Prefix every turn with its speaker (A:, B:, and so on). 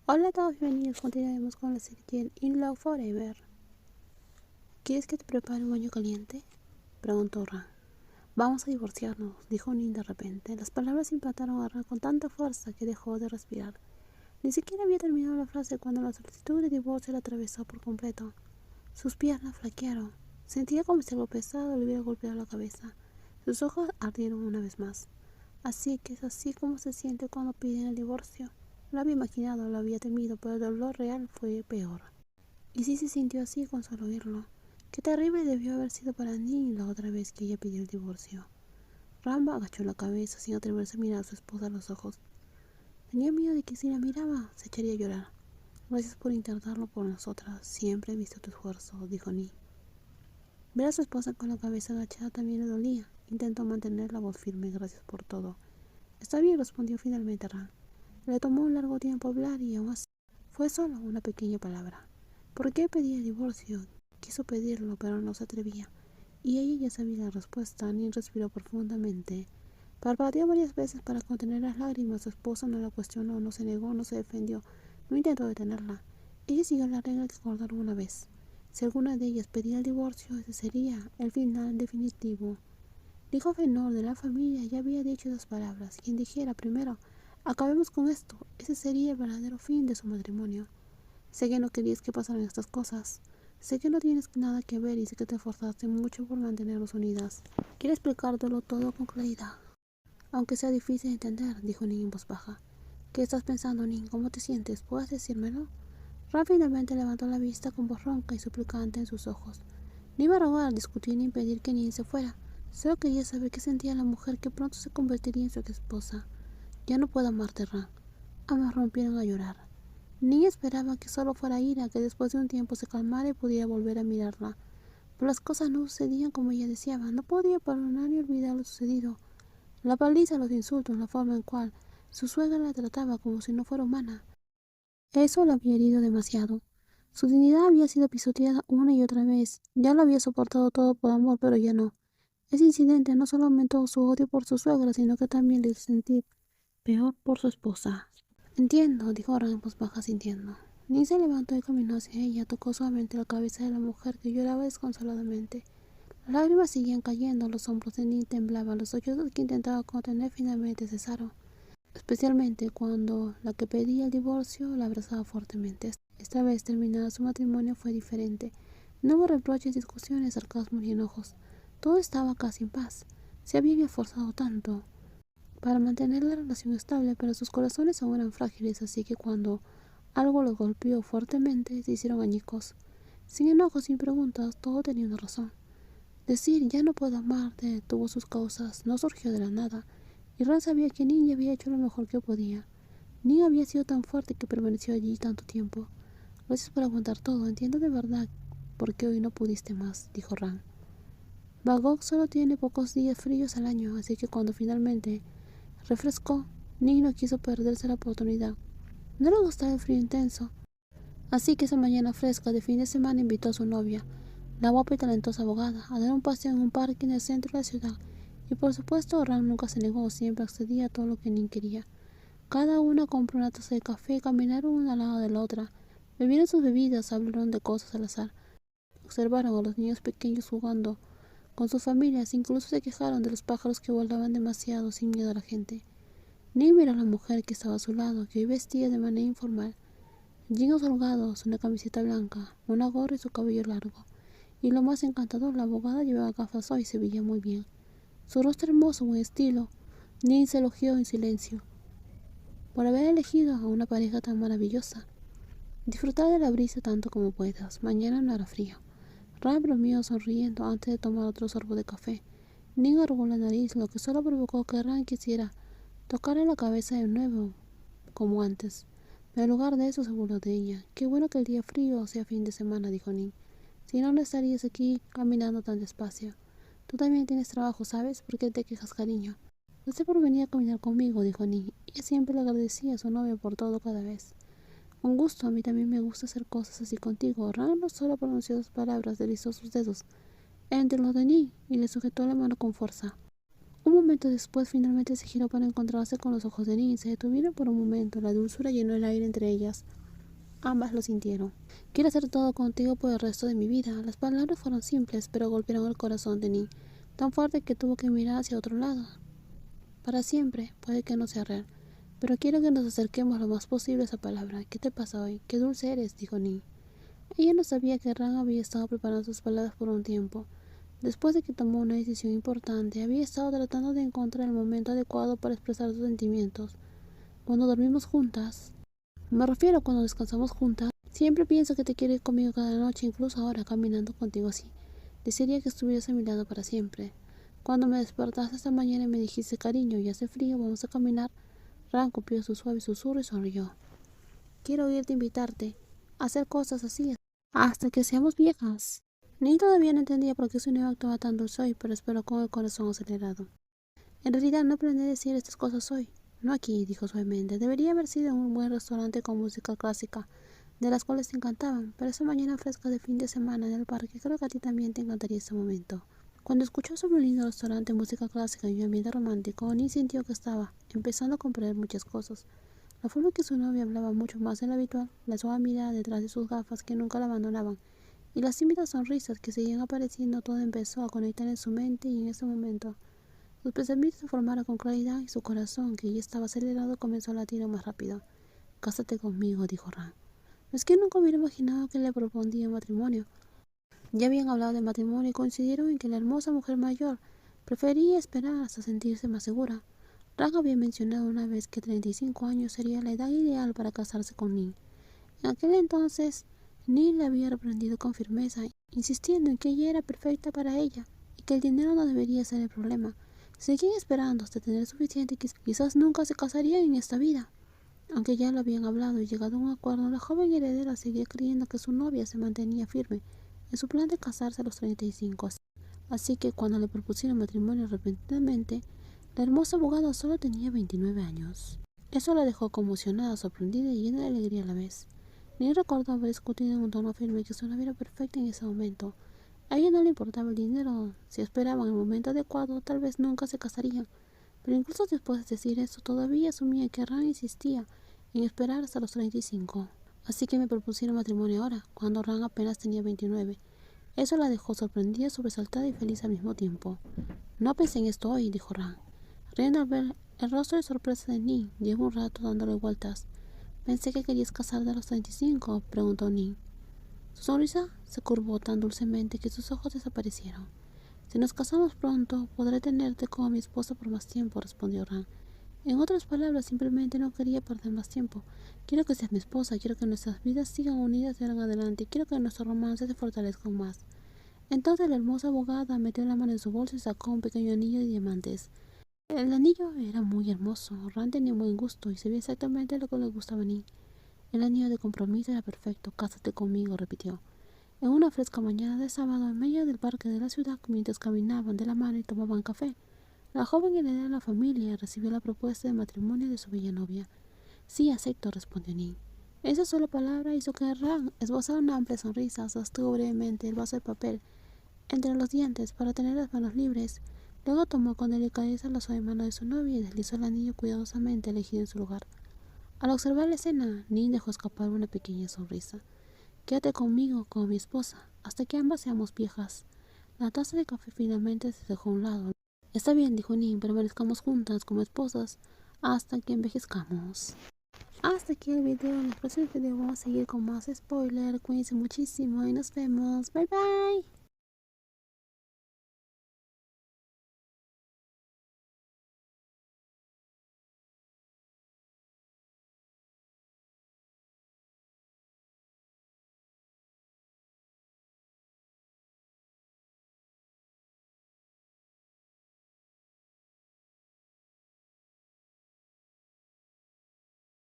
A: Hola a todos, bienvenidos. Continuaremos con la serie In Love Forever. ¿Quieres que te prepare un baño caliente?, preguntó Ran. Vamos a divorciarnos, dijo Nin de repente. Las palabras impactaron a Ran con tanta fuerza que dejó de respirar. Ni siquiera había terminado la frase cuando la solicitud de divorcio la atravesó por completo. Sus piernas flaquearon. Sentía como si algo pesado le hubiera golpeado la cabeza. Sus ojos ardieron una vez más. Así que es así como se siente cuando piden el divorcio. Lo había imaginado, lo había temido, pero el dolor real fue peor. Y sí se sintió así con solo oírlo. Qué terrible debió haber sido para Nin la otra vez que ella pidió el divorcio. Ramba agachó la cabeza sin atreverse a mirar a su esposa a los ojos. Tenía miedo de que si la miraba se echaría a llorar. Gracias por intentarlo por nosotras. Siempre he visto tu esfuerzo, dijo Nin. Ver a su esposa con la cabeza agachada también le dolía. Intentó mantener la voz firme. Gracias por todo. Está bien, respondió finalmente Ran. Le tomó un largo tiempo hablar y aún así fue solo una pequeña palabra. ¿Por qué pedía el divorcio? Quiso pedirlo, pero no se atrevía. Y ella ya sabía la respuesta. Nin respiró profundamente. Parpadeó varias veces para contener las lágrimas. Su esposa no la cuestionó, no se negó, no se defendió, no intentó detenerla. Ella siguió la regla que acordaron una vez. Si alguna de ellas pedía el divorcio, ese sería el final definitivo. El hijo menor de la familia ya había dicho esas palabras. Quien dijera primero, acabemos con esto, ese sería el verdadero fin de su matrimonio. Sé que no querías que pasaran estas cosas. Sé que no tienes nada que ver y sé que te esforzaste mucho por mantenernos unidas. Quiero explicártelo todo con claridad. Aunque sea difícil de entender, dijo Nin en voz baja. ¿Qué estás pensando, Nin? ¿Cómo te sientes? ¿Puedes decírmelo? Rápidamente levantó la vista con voz ronca y suplicante en sus ojos. No iba a rogar, discutir ni impedir que Nin se fuera. Solo quería saber qué sentía la mujer que pronto se convertiría en su esposa. Ya no puedo amarte, Ran. Ambas rompieron a llorar. Nin esperaba que solo fuera ira, que después de un tiempo se calmara y pudiera volver a mirarla. Pero las cosas no sucedían como ella deseaba. No podía perdonar ni olvidar lo sucedido. La paliza, los insultos, la forma en cual su suegra la trataba como si no fuera humana. Eso la había herido demasiado. Su dignidad había sido pisoteada una y otra vez. Ya lo había soportado todo por amor, pero ya no. Ese incidente no solo aumentó su odio por su suegra, sino que también le hizo sentir peor por su esposa. Entiendo, dijo Ran en voz baja sintiendo. Nin se levantó y caminó hacia ella, tocó suavemente la cabeza de la mujer que lloraba desconsoladamente. Las lágrimas seguían cayendo, los hombros de Nin temblaban, los sollozos que intentaba contener finalmente cesaron, especialmente cuando la que pedía el divorcio la abrazaba fuertemente. Esta vez, terminado su matrimonio, fue diferente. No hubo reproches, discusiones, sarcasmos ni enojos. Todo estaba casi en paz. Se habían esforzado tanto para mantener la relación estable, pero sus corazones aún eran frágiles, así que cuando algo los golpeó fuertemente, se hicieron añicos. Sin enojos, sin preguntas, todo tenía una razón. Decir ya no puedo amarte tuvo sus causas, no surgió de la nada, y Ran sabía que Nin había hecho lo mejor que podía. Nin había sido tan fuerte que permaneció allí tanto tiempo. Gracias por aguantar todo, entiendo de verdad por qué hoy no pudiste más, dijo Ran. Bagok solo tiene pocos días fríos al año, así que cuando finalmente refrescó, Nin no quiso perderse la oportunidad. No le gustaba el frío intenso, así que esa mañana fresca de fin de semana invitó a su novia, la guapa y talentosa abogada, a dar un paseo en un parque en el centro de la ciudad. Y por supuesto, Ran nunca se negó, siempre accedía a todo lo que Nin quería. Cada una compró una taza de café y caminaron una al lado de la otra. Bebieron sus bebidas, hablaron de cosas al azar. Observaron a los niños pequeños jugando con sus familias, incluso se quejaron de los pájaros que volaban demasiado sin miedo a la gente. Nin miró a la mujer que estaba a su lado, que hoy vestía de manera informal. Jeans holgados, una camiseta blanca, una gorra y su cabello largo. Y lo más encantador, la abogada llevaba gafas hoy y se veía muy bien. Su rostro hermoso, buen estilo. Nin se elogió en silencio por haber elegido a una pareja tan maravillosa. Disfrutar de la brisa tanto como puedas. Mañana no hará frío. Ran bromeó sonriendo antes de tomar otro sorbo de café. Nin arrugó la nariz, lo que solo provocó que Ran quisiera tocarle la cabeza de nuevo, como antes. Pero en lugar de eso se burló de ella. Qué bueno que el día frío sea fin de semana, dijo Nin. Si no, no estarías aquí caminando tan despacio. Tú también tienes trabajo, ¿sabes? ¿Por qué te quejas, cariño? No sé por venir a caminar conmigo, dijo Nin. Ella siempre le agradecía a su novio por todo cada vez. Con gusto, a mí también me gusta hacer cosas así contigo. Ran no solo pronunció sus palabras, deslizó sus dedos entre los de Nin y le sujetó la mano con fuerza. Un momento después finalmente se giró para encontrarse con los ojos de Nin. Se detuvieron por un momento. La dulzura llenó el aire entre ellas. Ambas lo sintieron. Quiero hacer todo contigo por el resto de mi vida. Las palabras fueron simples, pero golpearon el corazón de Nin, tan fuerte que tuvo que mirar hacia otro lado. Para siempre, puede que no sea real, pero quiero que nos acerquemos lo más posible a esa palabra. ¿Qué te pasa hoy? Qué dulce eres, dijo Nin. Ella no sabía que Ran había estado preparando sus palabras por un tiempo. Después de que tomó una decisión importante, había estado tratando de encontrar el momento adecuado para expresar sus sentimientos. Cuando dormimos juntas, me refiero cuando descansamos juntas, siempre pienso que te quiero ir conmigo cada noche, incluso ahora caminando contigo así. Desearía que estuvieras a mi lado para siempre. Cuando me despertaste esta mañana y me dijiste, cariño, ya hace frío, vamos a caminar, Ran copió su suave susurro y sonrió. Quiero oírte invitarte a hacer cosas así hasta que seamos viejas. Ni todavía no entendía por qué su niño actuaba tan dulce hoy, pero esperó con el corazón acelerado. En realidad no aprendí a decir estas cosas hoy. No aquí, dijo suavemente. Debería haber sido en un buen restaurante con música clásica, de las cuales te encantaban, pero esa mañana fresca de fin de semana en el parque creo que a ti también te encantaría ese momento. Cuando escuchó sobre un lindo restaurante, música clásica y un ambiente romántico, Ni sintió que estaba empezando a comprender muchas cosas. La forma en que su novia hablaba mucho más de lo habitual, la suave mirada detrás de sus gafas que nunca la abandonaban, y las tímidas sonrisas que seguían apareciendo, todo empezó a conectar en su mente y en ese momento sus pensamientos se formaron con claridad y su corazón, que ya estaba acelerado, comenzó a latir más rápido. Cásate conmigo, dijo Ran. No es que nunca hubiera imaginado que le propondría matrimonio. Ya habían hablado de matrimonio y coincidieron en que la hermosa mujer mayor prefería esperar hasta sentirse más segura. Ran había mencionado una vez que 35 años sería la edad ideal para casarse con Nin. En aquel entonces, Nin le había reprendido con firmeza, insistiendo en que ella era perfecta para ella y que el dinero no debería ser el problema. Seguían esperando hasta tener suficiente y quizás nunca se casarían en esta vida. Aunque ya lo habían hablado y llegado a un acuerdo, la joven heredera seguía creyendo que su novia se mantenía firme en su plan de casarse a los 35. Así que cuando le propusieron matrimonio repentinamente, la hermosa abogada solo tenía 29 años. Eso la dejó conmocionada, sorprendida y llena de alegría a la vez. Ni recordó haber discutido en un tono firme que su novia era perfecta en ese momento. A ella no le importaba el dinero. Si esperaban el momento adecuado, tal vez nunca se casarían. Pero incluso después de decir eso, todavía asumía que Ran insistía en esperar hasta los 35. Así que me propusieron matrimonio ahora, cuando Ran apenas tenía 29. Eso la dejó sorprendida, sobresaltada y feliz al mismo tiempo. No pensé en esto hoy, dijo Ran, riendo al ver el rostro de sorpresa de Nin. Llevo un rato dándole vueltas. Pensé que querías casarte a los 35, preguntó Nin. Su sonrisa se curvó tan dulcemente que sus ojos desaparecieron. Si nos casamos pronto, podré tenerte como mi esposa por más tiempo, respondió Ran. En otras palabras, simplemente no quería perder más tiempo. Quiero que seas mi esposa, quiero que nuestras vidas sigan unidas de ahora en adelante y quiero que nuestro romance se fortalezca aún más. Entonces la hermosa abogada metió la mano en su bolsa y sacó un pequeño anillo de diamantes. El anillo era muy hermoso. Ran tenía buen gusto y sabía exactamente lo que le gustaba a Nin. El anillo de compromiso era perfecto. Cásate conmigo, repitió. En una fresca mañana de sábado, en medio del parque de la ciudad, mientras caminaban de la mano y tomaban café, la joven heredera de la familia recibió la propuesta de matrimonio de su bella novia. Sí, acepto, respondió Nin. Esa sola palabra hizo que Ran esbozara una amplia sonrisa. Sostuvo brevemente el vaso de papel entre los dientes para tener las manos libres. Luego tomó con delicadeza la suave mano de su novia y deslizó el anillo cuidadosamente elegido en su lugar. Al observar la escena, Nin dejó escapar una pequeña sonrisa. Quédate conmigo como mi esposa, hasta que ambas seamos viejas. La taza de café finalmente se dejó a un lado. Está bien, dijo Nin, permanezcamos juntas como esposas hasta que envejezcamos. Hasta aquí el video. En el próximo video vamos a seguir con más spoiler. Cuídense muchísimo y nos vemos. Bye bye.